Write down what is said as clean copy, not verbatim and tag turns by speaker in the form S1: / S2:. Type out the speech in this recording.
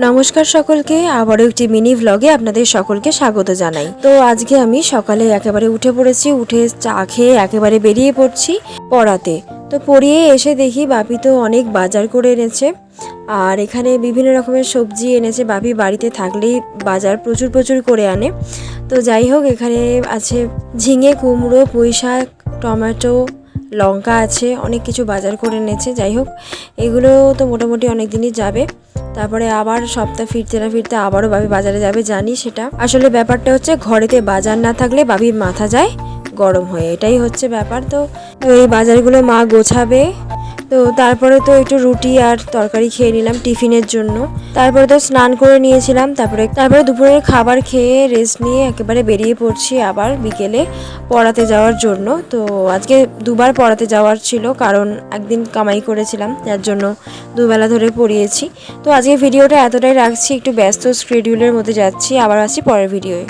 S1: নমস্কার সকলকে, আবারও একটি মিনি ভ্লগে আপনাদের সকলকে স্বাগত জানাই। তো আজকে আমি সকালে একেবারে উঠে পড়েছি, উঠে চা খেয়ে একেবারে বেরিয়ে পড়ছি পড়াতে। তো পড়িয়ে এসে দেখি বাপি তো অনেক বাজার করে এনেছে, আর এখানে বিভিন্ন রকমের সবজি এনেছে। বাপি বাড়িতে থাকলেই বাজার প্রচুর প্রচুর করে আনে। তো যাই হোক, এখানে আছে ঝিঙে, কুমড়ো, পুঁই শাক, টমেটো, লঙ্কা আছে, অনেক কিছু বাজার করে এনেছে। যাই হোক, এগুলো তো মোটামুটি অনেক দিনই যাবে। তারপরে আবার সপ্তাহ ফিরতে না ফিরতে আবারও বাবি বাজারে যাবে, জানি সেটা। আসলে ব্যাপারটা হচ্ছে ঘরেতে বাজার না থাকলে বাবির মাথা যায় গরম হয়ে, এটাই হচ্ছে ব্যাপার। তো এই বাজারগুলো মা গোছাবে। তো তারপরে তো একটু রুটি আর তরকারি খেয়ে নিলাম টিফিনের জন্য। তারপরে তো স্নান করে নিয়েছিলাম। তারপরে দুপুরের খাবার খেয়ে রেস্ট নিয়ে একেবারে বেরিয়ে পড়ছি আবার বিকেলে পড়াতে যাওয়ার জন্য। তো আজকে দুবার পড়াতে যাওয়ার ছিল, কারণ একদিন কামাই করেছিলাম, যার জন্য দুবেলা ধরে পড়িয়েছি। তো আজকে ভিডিওটা এতটাই রাখছি, একটু ব্যস্ত শিডিউলের মধ্যে যাচ্ছি, আবার আসছি পরের ভিডিওয়ে।